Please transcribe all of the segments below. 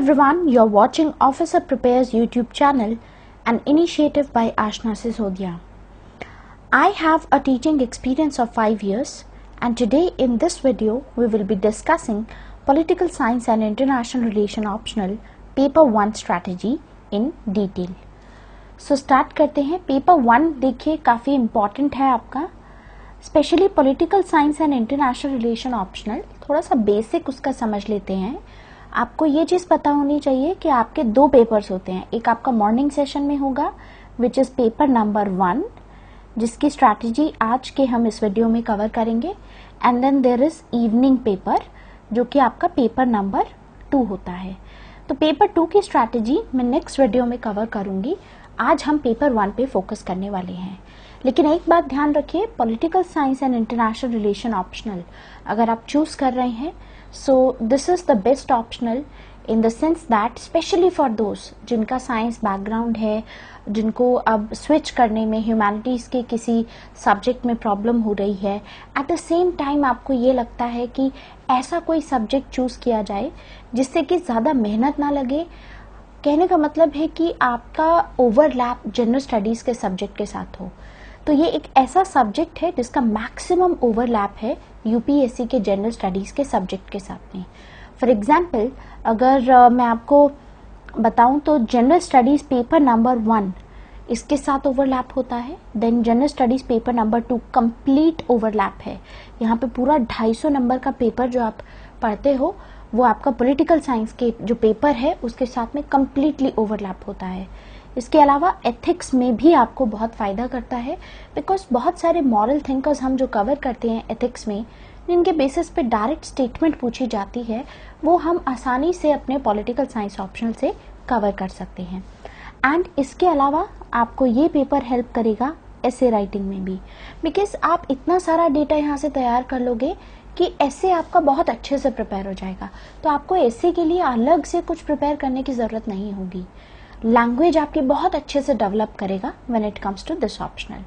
everyone, you're watching Officer Prepares YouTube channel, an initiative by Ashna Sisodia. I have a teaching experience of 5 years, and today in this video we will be discussing Political Science and International Relation Optional Paper 1 strategy in detail. So start करते हैं. Paper 1 देखिए काफ़ी important है आपका, specially political science and international relation optional. थोड़ा सा basic उसका समझ लेते हैं. आपको ये चीज़ पता होनी चाहिए कि आपके 2 पेपर्स होते हैं. एक आपका मॉर्निंग सेशन में होगा विच इज़ पेपर नंबर 1, जिसकी स्ट्रैटेजी आज के हम इस वीडियो में कवर करेंगे. And then there is evening paper जो कि आपका पेपर नंबर 2 होता है. तो पेपर 2 की स्ट्रैटेजी मैं नेक्स्ट वीडियो में कवर करूंगी. आज हम पेपर 1 पे फोकस करने वाले हैं. लेकिन एक बात ध्यान रखिए, political science and international relation optional अगर आप चूज कर रहे हैं, सो this is the best optional in the sense that specially for दोस्त जिनका साइंस बैकग्राउंड है, जिनको अब स्विच करने में ह्यूमैनिटीज के किसी सब्जेक्ट में प्रॉब्लम हो रही है, एट द सेम टाइम आपको ये लगता है कि ऐसा कोई सब्जेक्ट चूज किया जाए जिससे कि ज़्यादा मेहनत ना लगे. कहने का मतलब है कि आपका ओवरलैप जनरल स्टडीज़ के सब्जेक्ट के साथ हो. तो ये एक ऐसा सब्जेक्ट है जिसका मैक्सिमम ओवरलैप है यूपीएससी के जनरल स्टडीज़ के सब्जेक्ट के साथ में. फॉर एग्जांपल अगर मैं आपको बताऊं तो जनरल स्टडीज़ पेपर नंबर 1 इसके साथ ओवरलैप होता है. Then general studies paper number 2 complete overlap है. यहाँ पे पूरा 250 नंबर का पेपर जो आप पढ़ते हो वो आपका पॉलिटिकल साइंस के जो पेपर है उसके साथ में कंप्लीटली ओवरलैप होता है. इसके अलावा एथिक्स में भी आपको बहुत फ़ायदा करता है, बिकॉज बहुत सारे मॉरल थिंकर्स हम जो कवर करते हैं एथिक्स में, जिनके बेसिस पे डायरेक्ट स्टेटमेंट पूछी जाती है, वो हम आसानी से अपने पॉलिटिकल साइंस ऑप्शनल से कवर कर सकते हैं. एंड इसके अलावा आपको ये पेपर हेल्प करेगा एसे राइटिंग में भी, बिकॉज आप इतना सारा डेटा यहाँ से तैयार कर लोगे कि ऐसे आपका बहुत अच्छे से प्रिपेयर हो जाएगा. तो आपको ऐसे के लिए अलग से कुछ प्रिपेयर करने की ज़रूरत नहीं होगी. लैंग्वेज आपकी बहुत अच्छे से डेवलप करेगा when it comes to this optional.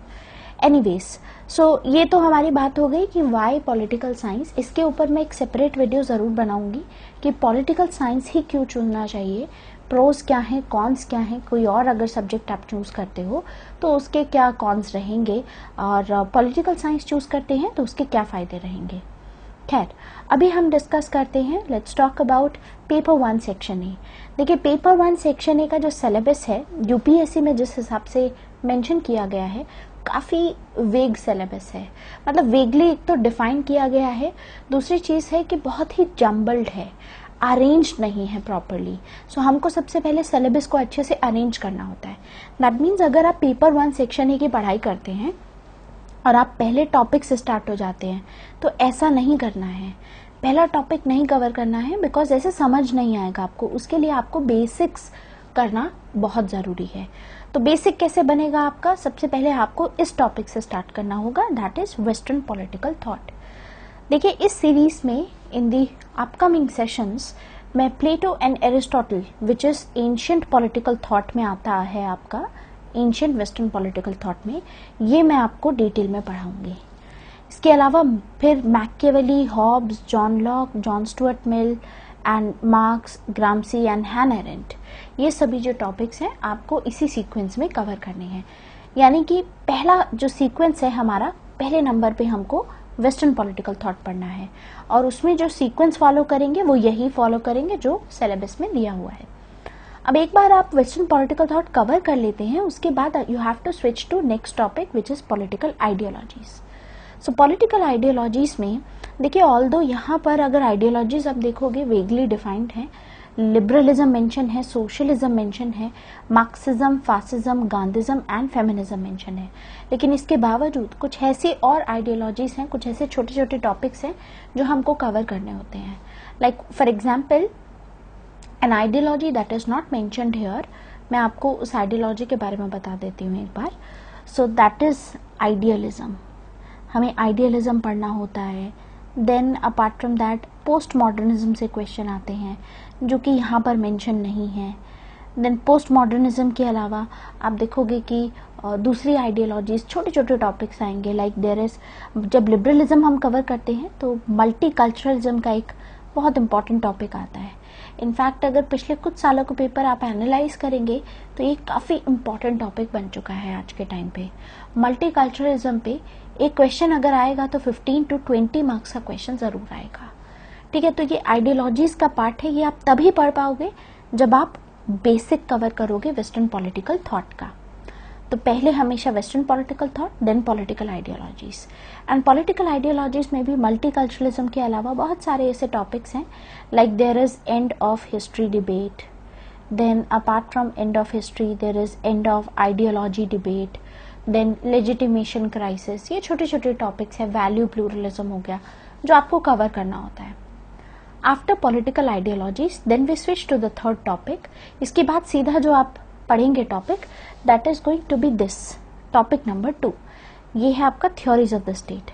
Anyways, so ये तो हमारी बात हो गई कि वाई पॉलिटिकल साइंस. इसके ऊपर मैं एक सेपरेट वीडियो ज़रूर बनाऊंगी कि पॉलिटिकल साइंस ही क्यों चुनना चाहिए, प्रोज क्या हैं, कॉन्स क्या हैं. कोई और अगर सब्जेक्ट आप चूज़ करते हो तो उसके क्या कॉन्स रहेंगे, और पॉलिटिकल साइंस चूज़ करते हैं तो उसके क्या फ़ायदे रहेंगे. खैर, अभी हम डिस्कस करते हैं. Let's talk about paper 1 section ए. देखिए, पेपर 1 सेक्शन ए का जो सिलेबस है यूपीएससी में जिस हिसाब से मेंशन किया गया है, काफ़ी वेग सिलेबस है. मतलब वेगली एक तो डिफाइन किया गया है, दूसरी चीज़ है कि बहुत ही जम्बल्ड है, अरेंज नहीं है प्रॉपरली. सो हमको सबसे पहले सिलेबस को अच्छे से अरेंज करना होता है. दैट मीन्स अगर आप पेपर 1 सेक्शन ए की पढ़ाई करते हैं और आप पहले टॉपिक से स्टार्ट हो जाते हैं, तो ऐसा नहीं करना है. पहला टॉपिक नहीं कवर करना है, बिकॉज ऐसे समझ नहीं आएगा आपको. उसके लिए आपको बेसिक्स करना बहुत ज़रूरी है. तो बेसिक कैसे बनेगा आपका? सबसे पहले आपको इस टॉपिक से स्टार्ट करना होगा, that is western political thought. देखिए, इस सीरीज में इन दी अपकमिंग सेशंस मैं Plato and Aristotle which is ancient political thought में आता है आपका, एंशियंट वेस्टर्न पॉलिटिकल थॉट में, ये मैं आपको डिटेल में पढ़ाऊंगी. इसके अलावा फिर Machiavelli, Hobbes, John Locke, John Stuart Mill and Marx, Gramsci and Hannah Arendt, ये सभी जो टॉपिक्स हैं आपको इसी सीक्वेंस में कवर करने हैं. यानी कि पहला जो सीक्वेंस है हमारा, पहले नंबर पे हमको वेस्टर्न पॉलिटिकल थॉट पढ़ना है, और उसमें जो सीक्वेंस फॉलो करेंगे वो यही फॉलो करेंगे जो सिलेबस में दिया हुआ है. अब एक बार आप वेस्टर्न पॉलिटिकल थॉट कवर कर लेते हैं, उसके बाद you have to switch to next topic which is political ideologies. So political ideologies में देखिए, ऑल्दो यहाँ पर अगर आइडियोलॉजीज आप देखोगे वेगली डिफाइंड है. लिबरलिज्म मेंशन है, सोशलिज्म मेंशन है, Marxism, fascism, Gandhism and feminism mention है. लेकिन इसके बावजूद कुछ ऐसी और आइडियोलॉजीज हैं, कुछ ऐसे छोटे छोटे टॉपिक्स हैं जो हमको कवर करने होते हैं. Like for example an ideology that is not mentioned here. मैं आपको उस आइडियोलॉजी के बारे में बता देती हूँ एक बार. So that is idealism. हमें आइडियलिज्म पढ़ना होता है. Then apart from that post modernism से क्वेश्चन आते हैं जो कि यहाँ पर मेंशन नहीं है. देन पोस्ट मॉडर्निज्म के अलावा आप देखोगे कि दूसरी आइडियोलॉजीज, छोटे छोटे टॉपिक्स आएंगे. लाइक देयर इज, जब लिबरलिज्म हम कवर करते हैं तो मल्टी कल्चरलिज्म का एक बहुत इंपॉर्टेंट टॉपिक आता है। इनफैक्ट अगर पिछले कुछ सालों के पेपर आप एनालाइज करेंगे तो ये काफ़ी इंपॉर्टेंट टॉपिक बन चुका है आज के टाइम पे। मल्टीकल्चरलिज्म पे एक क्वेश्चन अगर आएगा तो 15 to 20 मार्क्स का क्वेश्चन ज़रूर आएगा। ठीक है, तो ये आइडियोलॉजीज का पार्ट है, ये आप तभी पढ़ पाओगे जब आप बेसिक कवर करोगे वेस्टर्न पॉलिटिकल थॉट का। तो पहले हमेशा western political thought, then political ideologies. And political ideologies में भी मल्टीकल्चरलिज्म के अलावा बहुत सारे ऐसे टॉपिक्स हैं, like there is end of history debate, then apart from end of history there is end of ideology debate, then legitimation crisis. ये छोटे छोटे टॉपिक्स हैं। वैल्यू प्लूरलिज्म हो गया जो आपको कवर करना होता है। After political ideologies then we switch to the third topic. इसके बाद सीधा जो आप पढ़ेंगे topic, that is going to be this topic number 2। ये है आपका थ्योरीज ऑफ द स्टेट।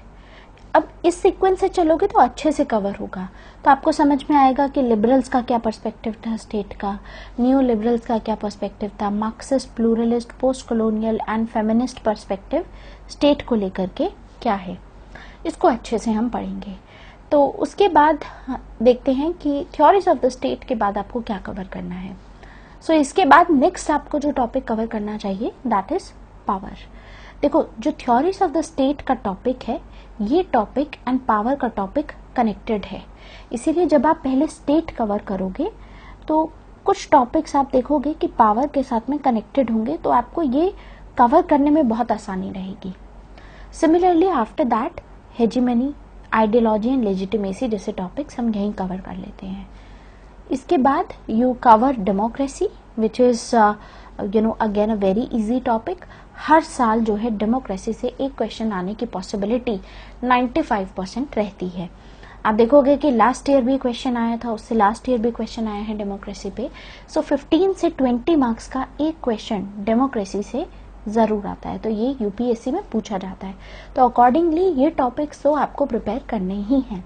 अब इस सीक्वेंस से चलोगे तो अच्छे से कवर होगा, तो आपको समझ में आएगा कि लिबरल्स का क्या पर्सपेक्टिव था स्टेट का, न्यू लिबरल्स का क्या पर्सपेक्टिव था, Marxist, pluralist, post colonial and feminist perspective state को लेकर के क्या है, इसको अच्छे से हम पढ़ेंगे। तो उसके बाद देखते हैं कि थ्योरीज ऑफ द स्टेट के बाद आपको क्या कवर करना है। सो इसके बाद नेक्स्ट आपको जो टॉपिक कवर करना चाहिए दैट इज पावर। देखो, जो थ्योरीज ऑफ द स्टेट का टॉपिक है, ये टॉपिक एंड पावर का टॉपिक कनेक्टेड है। इसीलिए जब आप पहले स्टेट कवर करोगे तो कुछ टॉपिक्स आप देखोगे कि पावर के साथ में कनेक्टेड होंगे, तो आपको ये कवर करने में बहुत आसानी रहेगी। Similarly after that hegemony, ideology and legitimacy जैसे टॉपिक्स हम यहीं कवर कर लेते हैं। इसके बाद you cover democracy which is again a very easy topic. हर साल जो है डेमोक्रेसी से एक क्वेश्चन आने की पॉसिबिलिटी 95% रहती है। आप देखोगे कि लास्ट ईयर भी क्वेश्चन आया था, उससे लास्ट ईयर भी क्वेश्चन आया है डेमोक्रेसी पे। सो 15 से 20 मार्क्स का एक क्वेश्चन डेमोक्रेसी से जरूर आता है, तो ये यूपीएससी में पूछा जाता है। तो अकॉर्डिंगली ये टॉपिक्स तो आपको प्रिपेयर करने ही हैं।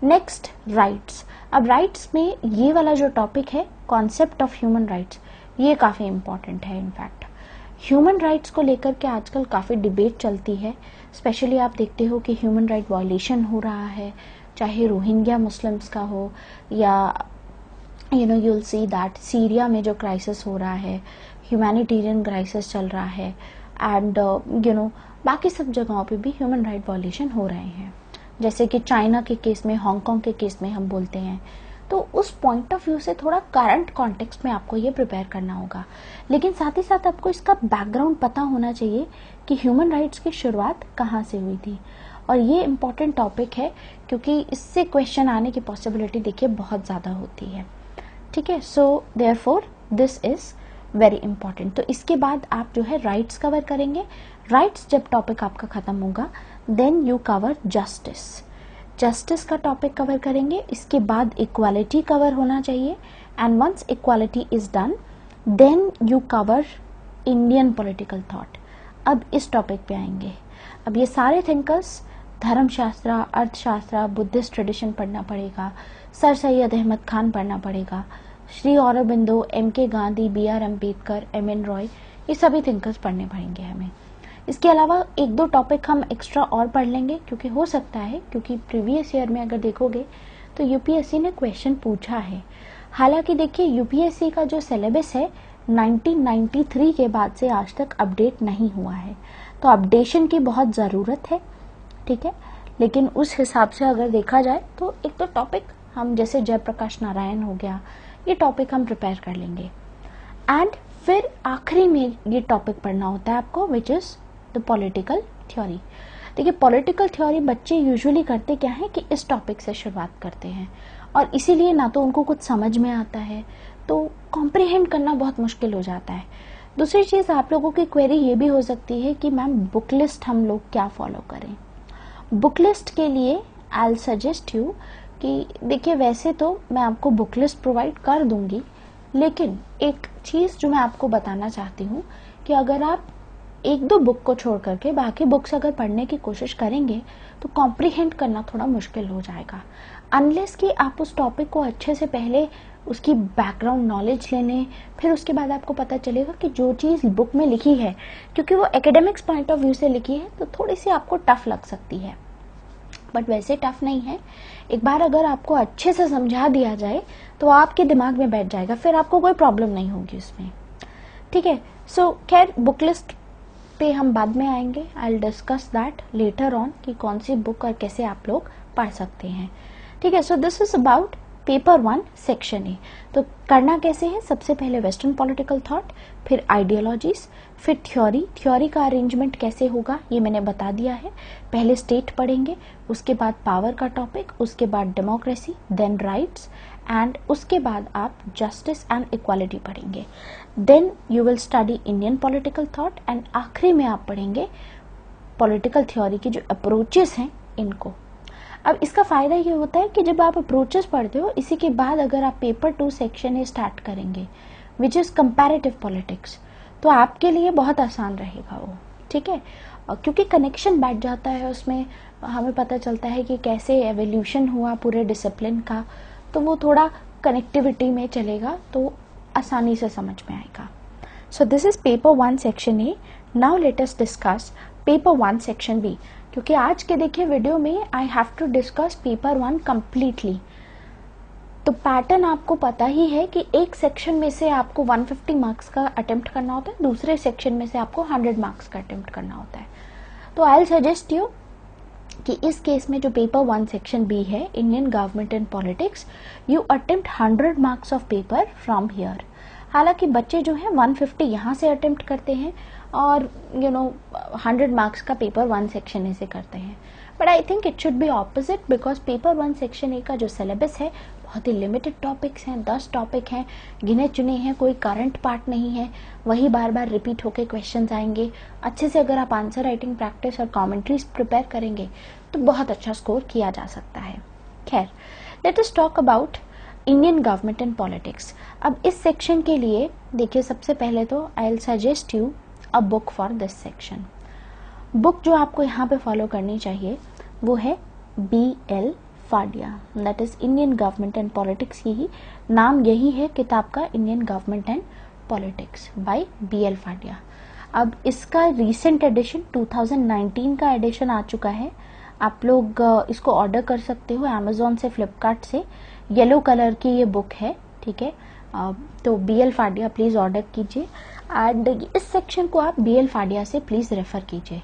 Next rights. अब राइट्स में ये वाला जो टॉपिक है, कॉन्सेप्ट ऑफ ह्यूमन राइट्स, ये काफी इंपॉर्टेंट है। इनफैक्ट ह्यूमन राइट्स को लेकर के आजकल काफी डिबेट चलती है। स्पेशली आप देखते हो कि ह्यूमन राइट वायलेशन हो रहा है, चाहे रोहिंग्या मुस्लिम्स का हो या you will see that Syria में जो क्राइसिस हो रहा है, ह्यूमैनिटेरियन क्राइसिस चल रहा है, एंड बाकी सब जगहों पे भी ह्यूमन राइट वायलेशन हो रहे हैं, जैसे कि चाइना के केस में, हांगकांग के केस में हम बोलते हैं। तो उस पॉइंट ऑफ व्यू से थोड़ा करंट कॉन्टेक्स्ट में आपको ये प्रिपेयर करना होगा, लेकिन साथ ही साथ आपको इसका बैकग्राउंड पता होना चाहिए कि ह्यूमन राइट्स की शुरुआत कहाँ से हुई थी। और ये इम्पोर्टेंट टॉपिक है क्योंकि इससे क्वेश्चन आने की पॉसिबिलिटी देखिए बहुत ज़्यादा होती है। ठीक है, so therefore this is very important. तो इसके बाद आप जो है राइट्स कवर करेंगे। राइट्स जब टॉपिक आपका खत्म होगा then you cover justice. Justice का टॉपिक कवर करेंगे। इसके बाद इक्वालिटी कवर होना चाहिए, and once equality is done then you cover Indian political thought. अब इस टॉपिक पे आएंगे। अब ये सारे थिंकर्स, धर्मशास्त्र, अर्थशास्त्र, बुद्धिस्ट ट्रेडिशन पढ़ना पड़ेगा, सर सैयद अहमद खान पढ़ना पड़ेगा, Sri Aurobindo, M K. Gandhi, B R. Ambedkar, M N. Roy, ये सभी थिंकर्स पढ़ने पड़ेंगे हमें। इसके अलावा एक दो टॉपिक हम एक्स्ट्रा और पढ़ लेंगे, क्योंकि हो सकता है, क्योंकि प्रीवियस ईयर में अगर देखोगे तो यूपीएससी ने क्वेश्चन पूछा है। हालांकि देखिए यूपीएससी का जो सिलेबस है 1993 के बाद से आज तक अपडेट नहीं हुआ है, तो अपडेशन की बहुत ज़रूरत है। ठीक है, लेकिन उस हिसाब से अगर देखा जाए तो एक तो टॉपिक हम जैसे जयप्रकाश नारायण हो गया, ये टॉपिक हम प्रिपेयर कर लेंगे। एंड फिर आखिरी में ये टॉपिक पढ़ना होता है आपको, which is the political theory. देखिए पॉलिटिकल थ्योरी बच्चे यूजुअली करते क्या है कि इस टॉपिक से शुरुआत करते हैं, और इसीलिए ना तो उनको कुछ समझ में आता है, तो कॉम्प्रिहेंड करना बहुत मुश्किल हो जाता है। दूसरी चीज़, आप लोगों की क्वेरी ये भी हो सकती है कि मैम बुक लिस्ट हम लोग क्या फॉलो करें। बुक लिस्ट के लिए आई विल सजेस्ट यू कि देखिए वैसे तो मैं आपको बुक लिस्ट प्रोवाइड कर दूंगी, लेकिन एक चीज़ जो मैं आपको बताना चाहती हूँ कि अगर आप एक दो बुक को छोड़ करके बाकी बुक्स अगर पढ़ने की कोशिश करेंगे तो कॉम्प्रिहेंड करना थोड़ा मुश्किल हो जाएगा, अनलेस कि आप उस टॉपिक को अच्छे से पहले उसकी बैकग्राउंड नॉलेज ले लें, फिर उसके बाद आपको पता चलेगा कि जो चीज़ बुक में लिखी है, क्योंकि वो एकेडमिक्स पॉइंट ऑफ व्यू से लिखी है, तो थोड़ी सी आपको टफ लग सकती है। बट वैसे टफ नहीं है। एक बार अगर आपको अच्छे से समझा दिया जाए तो आपके दिमाग में बैठ जाएगा, फिर आपको कोई प्रॉब्लम नहीं होगी उसमें, ठीक है। सो खैर बुक लिस्ट पे हम बाद में आएंगे, I will discuss that later on कि कौन सी बुक और कैसे आप लोग पढ़ सकते हैं, ठीक है। सो this is about paper 1 section ए। तो करना कैसे है, सबसे पहले वेस्टर्न पॉलिटिकल थॉट, फिर आइडियोलॉजीज, फिर थ्योरी का अरेंजमेंट कैसे होगा ये मैंने बता दिया है। पहले स्टेट पढ़ेंगे, उसके बाद पावर का टॉपिक, उसके बाद डेमोक्रेसी, देन राइट्स, एंड उसके बाद आप जस्टिस एंड इक्वालिटी पढ़ेंगे। Then you will study Indian political thought, and आखिरी में आप पढ़ेंगे पॉलिटिकल थ्योरी की जो अप्रोचेस हैं इनको। अब इसका फायदा ये होता है कि जब आप अप्रोचेस पढ़ते हो, इसी के बाद अगर आप पेपर 2 सेक्शन ए स्टार्ट करेंगे विच इज कंपैरेटिव पॉलिटिक्स, तो आपके लिए बहुत आसान रहेगा वो, ठीक है। क्योंकि कनेक्शन बैठ जाता है उसमें, हमें पता चलता है कि कैसे एवोल्यूशन हुआ पूरे डिसिप्लिन का, तो वो थोड़ा कनेक्टिविटी में चलेगा तो आसानी से समझ में आएगा। So this is paper 1 section A. Now let us discuss paper 1 section B, क्योंकि आज के देखिए वीडियो में I have to discuss paper 1 completely. तो पैटर्न आपको पता ही है कि एक सेक्शन में से आपको 150 मार्क्स का अटेम्प्ट करना होता है, दूसरे सेक्शन में से आपको 100 मार्क्स का अटेम्प्ट करना होता है। तो आई विल सजेस्ट यू कि इस केस में जो पेपर 1 सेक्शन बी है, Indian government and politics, you attempt 100 marks of paper from here. हालांकि बच्चे जो हैं 150 यहाँ से अटेम्प्ट करते हैं और 100 मार्क्स का पेपर 1 सेक्शन ए से करते हैं, but I think it should be opposite, because paper 1 section ए का जो सिलेबस है बहुत ही लिमिटेड टॉपिक्स हैं, 10 टॉपिक हैं, गिने चुने हैं, कोई करंट पार्ट नहीं है, वही बार बार रिपीट होके क्वेश्चंस आएंगे। अच्छे से अगर आप आंसर राइटिंग प्रैक्टिस और कमेंट्रीज प्रिपेयर करेंगे तो बहुत अच्छा स्कोर किया जा सकता है। खैर, let us talk about Indian government and politics. अब इस सेक्शन के लिए देखिए, सबसे पहले तो I will suggest you a book for this section. Book जो आपको यहाँ पे फॉलो करनी चाहिए वो है BL Fadia, that is Indian government and politics. यही नाम, यही है किताब का, Indian government and politics by BL Fadia. अब इसका रीसेंट एडिशन 2019 का एडिशन आ चुका है। आप लोग इसको ऑर्डर कर सकते हो अमेजोन से, फ्लिपकार्ट से। येलो कलर की ये बुक है, ठीक है। तो BL फाडिया प्लीज ऑर्डर कीजिए, एंड इस सेक्शन को आप BL फाडिया से प्लीज रेफर कीजिए।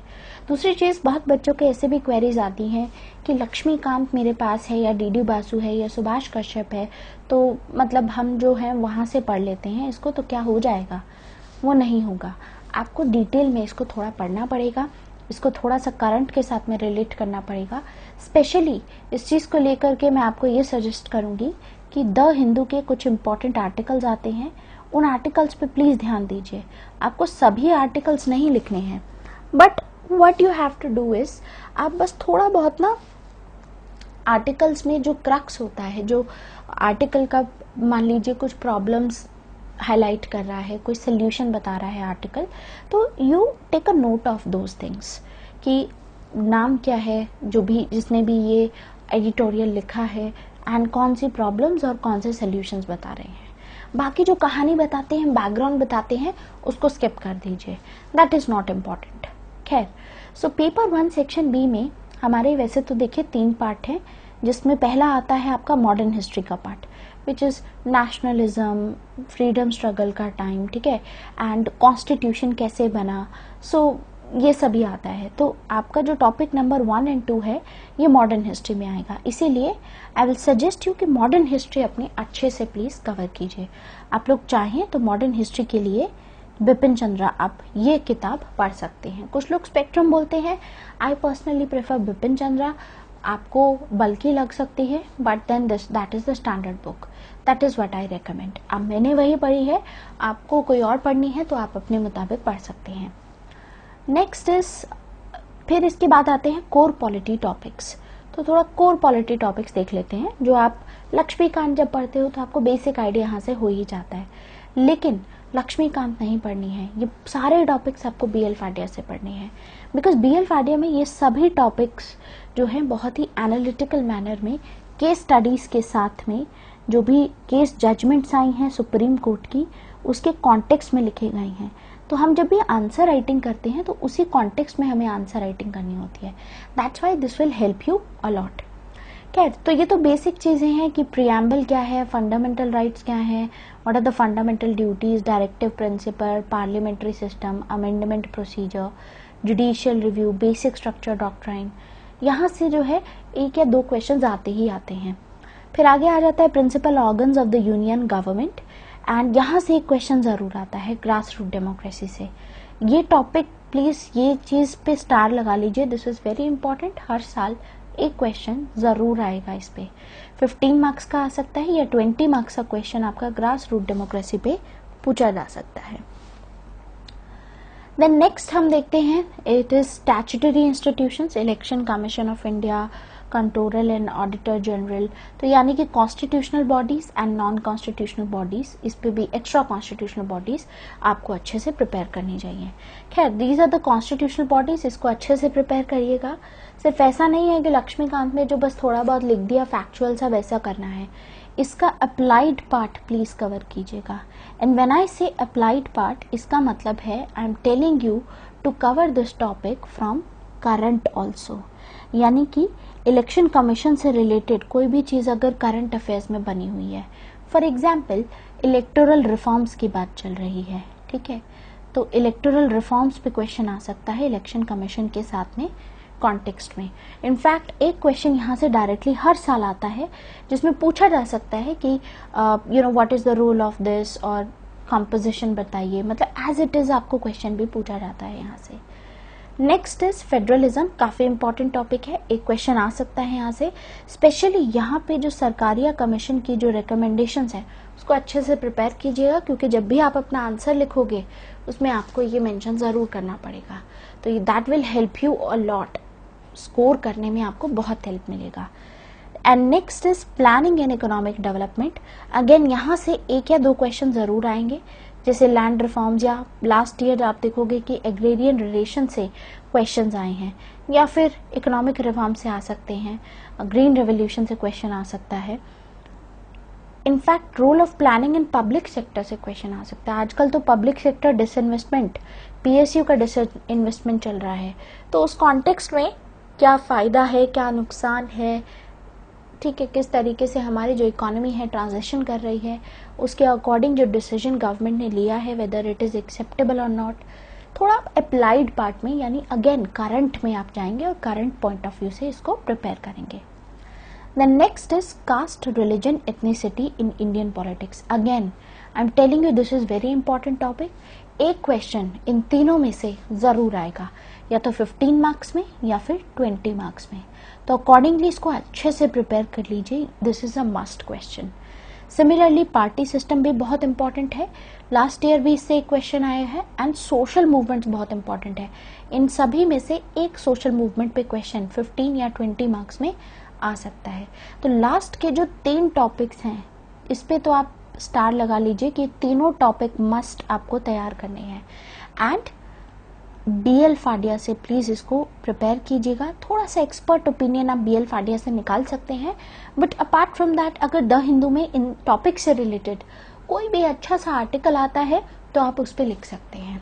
दूसरी चीज, बहुत बच्चों के ऐसे भी क्वेरीज आती हैं कि लक्ष्मीकांत मेरे पास है या DD बासु है या सुभाष कश्यप है, तो मतलब हम जो है वहां से पढ़ लेते हैं इसको, तो क्या हो जाएगा? वो नहीं होगा। आपको डिटेल में इसको थोड़ा पढ़ना पड़ेगा, इसको थोड़ा सा करंट के साथ में रिलेट करना पड़ेगा। स्पेशली इस चीज को लेकर के मैं आपको ये सजेस्ट करूंगी कि द हिंदू के कुछ इंपॉर्टेंट आर्टिकल्स आते हैं, उन आर्टिकल्स पे प्लीज ध्यान दीजिए। आपको सभी आर्टिकल्स नहीं लिखने हैं, but what you have to do is, आप बस थोड़ा बहुत ना आर्टिकल्स में जो क्रक्स होता है, जो आर्टिकल का मान लीजिए कुछ प्रॉब्लम्स हाईलाइट कर रहा है, कोई सोल्यूशन बता रहा है आर्टिकल, तो you take a note of those things कि नाम क्या है जो भी, जिसने भी ये एडिटोरियल लिखा है, एंड कौन सी प्रॉब्लम्स और कौन से सोल्यूशंस बता रहे हैं। बाकी जो कहानी बताते हैं, बैकग्राउंड बताते हैं, उसको स्किप कर दीजिए, दैट इज नॉट इम्पॉर्टेंट। खैर, सो पेपर 1 सेक्शन बी में हमारे वैसे तो देखिए 3 पार्ट हैं, जिसमें पहला आता है आपका मॉडर्न हिस्ट्री का part, which is nationalism, freedom struggle का टाइम, ठीक है, एंड कॉन्स्टिट्यूशन कैसे बना, सो ये सभी आता है। तो आपका जो टॉपिक नंबर 1 और 2 है ये मॉडर्न हिस्ट्री में आएगा, इसीलिए आई विल सजेस्ट यू कि मॉडर्न हिस्ट्री अपनी अच्छे से प्लीज कवर कीजिए। आप लोग चाहें तो मॉडर्न हिस्ट्री के लिए बिपिन चंद्रा आप ये किताब पढ़ सकते हैं। कुछ लोग स्पेक्ट्रम बोलते हैं, I personally prefer Bipin Chandra. आपको बल्कि लग सकती है, but then that is the standard book, that is what I recommend. अब मैंने वही पढ़ी है, आपको कोई और पढ़नी है तो आप अपने मुताबिक पढ़ सकते हैं। नेक्स्ट इज, फिर इसके बाद आते हैं कोर पॉलिटी टॉपिक्स। तो थोड़ा कोर पॉलिटी टॉपिक्स देख लेते हैं, जो आप लक्ष्मीकांत जब पढ़ते हो तो आपको बेसिक आइडिया यहाँ से हो ही जाता है, लेकिन लक्ष्मीकांत नहीं पढ़नी है, ये सारे टॉपिक्स आपको BL फाडिया से पढ़ने हैं, बिकॉज BL फाडिया में ये सभी टॉपिक्स जो हैं बहुत ही एनालिटिकल मैनर में, केस स्टडीज के साथ में, जो भी केस जजमेंट्स आई हैं सुप्रीम कोर्ट की, उसके कॉन्टेक्स्ट में लिखे गए हैं, तो हम जब भी आंसर राइटिंग करते हैं तो उसी कॉन्टेक्स्ट में हमें आंसर राइटिंग करनी होती है. That's why this will help you a lot. खैर, तो ये तो बेसिक चीज़ें हैं कि प्रियम्बल क्या है, फंडामेंटल राइट्स क्या हैं, what are the fundamental duties, directive principle, parliamentary system, amendment procedure, judicial review, basic structure doctrine. यहाँ से जो है एक या दो क्वेश्चंस आते ही आते हैं. फिर आगे आ जाता है principle organs of the union government, and यहाँ से एक क्वेश्चन ज़रूर आता है ग्रास रूट डेमोक्रेसी से. ये टॉपिक प्लीज़ ये चीज़ पे स्टार लगा लीजिए, दिस इज़ वेरी इंपॉर्टेंट. हर साल एक क्वेश्चन ज़रूर आएगा इस पे. 15 मार्क्स का आ सकता है या 20 मार्क्स का क्वेश्चन आपका ग्रास रूट डेमोक्रेसी पे पूछा जा सकता है. देन नेक्स्ट हम देखते हैं, it is statutory institutions, election commission of India, controller and auditor general. तो यानी कि constitutional bodies and non constitutional bodies, इस पे भी एक्स्ट्रा कॉन्स्टिट्यूशनल बॉडीज आपको अच्छे से प्रिपेयर करनी चाहिए. खैर, these are the constitutional bodies, इसको अच्छे से प्रिपेयर करिएगा. सिर्फ ऐसा नहीं है कि लक्ष्मीकांत में जो बस थोड़ा बहुत लिख दिया फैक्चुअल सा वैसा करना है. इसका अप्लाइड पार्ट प्लीज कवर कीजिएगा. And when I say applied part, इसका मतलब है I am telling you to cover this topic from current also. यानी कि इलेक्शन कमीशन से रिलेटेड कोई भी चीज़ अगर करंट अफेयर्स में बनी हुई है, फॉर एग्जाम्पल इलेक्टोरल रिफॉर्म्स की बात चल रही है, ठीक है, तो इलेक्टोरल रिफॉर्म्स पे क्वेश्चन आ सकता है इलेक्शन कमीशन के साथ में कॉन्टेक्स्ट में. इनफैक्ट एक क्वेश्चन यहाँ से डायरेक्टली हर साल आता है जिसमें पूछा जा सकता है कि you know what is the role of this, और कंपोजिशन बताइए. मतलब एज इट इज आपको क्वेश्चन भी पूछा जाता है यहाँ से. नेक्स्ट इज फेडरलिज्म, काफी इंपॉर्टेंट टॉपिक है, एक क्वेश्चन आ सकता है यहाँ से. स्पेशली यहाँ पे जो सरकारी या कमीशन की जो रिकमेंडेशंस है उसको अच्छे से प्रिपेयर कीजिएगा, क्योंकि जब भी आप अपना आंसर लिखोगे उसमें आपको ये मेंशन जरूर करना पड़ेगा. तो that will help you a lot, score करने में आपको बहुत हेल्प मिलेगा. And next is planning and economic development. Again यहाँ से एक या दो क्वेश्चन जरूर आएंगे, जैसे लैंड रिफॉर्म्स, या लास्ट ईयर आप देखोगे कि एग्रेरियन रिलेशन से क्वेश्चंस आए हैं, या फिर इकोनॉमिक रिफॉर्म से आ सकते हैं, ग्रीन रेवोल्यूशन से क्वेश्चन आ सकता है. In fact role of planning in public sector से क्वेश्चन आ सकता है. आजकल तो पब्लिक सेक्टर डिसइन्वेस्टमेंट, पीएसयू का डिसइन्वेस्टमेंट चल रहा है, तो उस कॉन्टेक्स्ट में क्या फायदा है, क्या नुकसान है, ठीक है, किस तरीके से हमारी जो इकोनॉमी है ट्रांजिशन कर रही है, उसके अकॉर्डिंग जो डिसीजन गवर्नमेंट ने लिया है वेदर इट इज एक्सेप्टेबल और नॉट. थोड़ा अप्लाइड पार्ट में, यानी अगेन करंट में आप जाएंगे और करंट पॉइंट ऑफ व्यू से इसको प्रिपेयर करेंगे. Then next is caste, religion, ethnicity in Indian politics. Again I am telling you this is very important topic. एक क्वेश्चन इन तीनों में से जरूर आएगा, या तो 15 मार्क्स में या फिर 20 मार्क्स में. तो अकॉर्डिंगली इसको अच्छे से प्रिपेयर कर लीजिए, this is a must question. Similarly party system भी बहुत इंपॉर्टेंट है, लास्ट ईयर भी इससे एक क्वेश्चन आया है. एंड सोशल मूवमेंट्स बहुत इंपॉर्टेंट है. इन सभी में से एक सोशल मूवमेंट पे क्वेश्चन 15 या 20 मार्क्स में आ सकता है. तो लास्ट के जो 3 टॉपिक्स हैं इस पे तो आप स्टार लगा लीजिए कि तीनों टॉपिक मस्ट आपको तैयार करने हैं. एंड बीएल फाडिया से प्लीज इसको प्रिपेयर कीजिएगा. थोड़ा सा एक्सपर्ट ओपिनियन आप बीएल फाडिया से निकाल सकते हैं, बट अपार्ट फ्रॉम दैट अगर द हिंदू में इन टॉपिक से रिलेटेड कोई भी अच्छा सा आर्टिकल आता है तो आप उस पर लिख सकते हैं,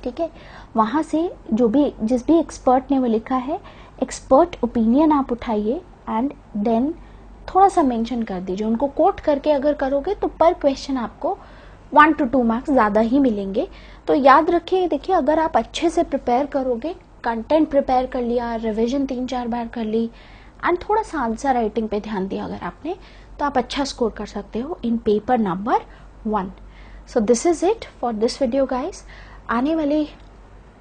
ठीक है. वहां से जो भी जिस भी एक्सपर्ट ने वो लिखा है, एक्सपर्ट ओपिनियन आप उठाइए एंड देन थोड़ा सा मेंशन कर दीजिए. उनको कोट करके अगर करोगे तो पर क्वेश्चन आपको 1 to 2 मार्क्स ज्यादा ही मिलेंगे. तो याद रखिए, देखिए अगर आप अच्छे से प्रिपेयर करोगे, कंटेंट प्रिपेयर कर लिया, रिवीजन 3-4 बार कर ली एंड थोड़ा सा आंसर राइटिंग पे ध्यान दिया अगर आपने, तो आप अच्छा स्कोर कर सकते हो इन paper number 1. So this is it for this video guys. आने वाले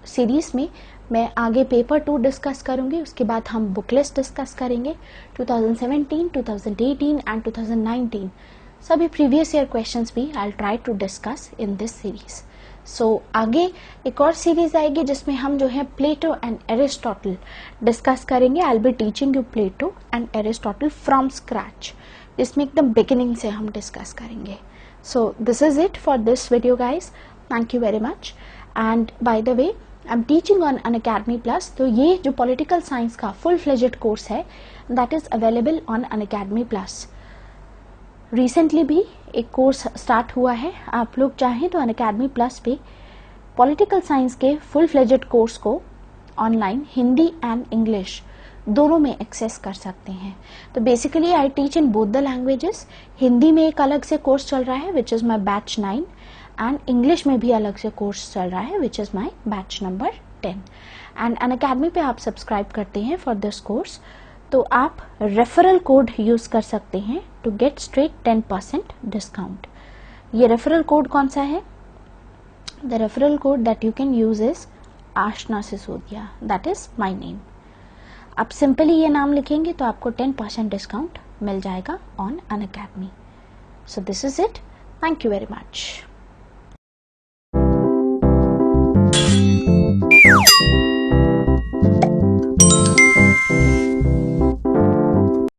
सीरीज में मैं आगे पेपर 2 डिस्कस करूंगी, उसके बाद हम बुक लिस्ट डिस्कस करेंगे 2017, 2018 एंड 2019. सभी प्रीवियस ईयर क्वेश्चंस भी I try to discuss in this series. So आगे एक और सीरीज आएगी जिसमें हम जो है प्लेटो एंड एरिस्टोटल डिस्कस करेंगे. I will be teaching you Plato and Aristotle from scratch, इसमें एकदम बिगिनिंग से हम डिस्कस करेंगे. So this is it for this video guys. Thank you very much. And by the way I am teaching on Unacademy plus. तो ये जो political science का full fledged course है that is available on Unacademy plus. Recently भी एक course start हुआ है, आप लोग चाहें तो अनअकैडमी प्लस पे पॉलिटिकल साइंस के फुल फ्लेजेड कोर्स को ऑनलाइन हिंदी एंड इंग्लिश दोनों में एक्सेस कर सकते हैं। तो basically I teach in both the languages. Hindi में एक अलग से कोर्स चल रहा है which is my batch 9 and English में भी अलग से कोर्स चल रहा है which is my batch number 10। And Unacademy पे आप सब्सक्राइब करते हैं फॉर दिस कोर्स तो आप रेफरल कोड यूज कर सकते हैं टू गेट स्ट्रेट 10% डिस्काउंट। ये रेफरल कोड कौन सा है? The referral code that you can use is Aashna Sisodia, that is my name. आप सिंपली ये नाम लिखेंगे तो आपको 10% डिस्काउंट मिल जाएगा on Unacademy. So this is it. Thank you very much.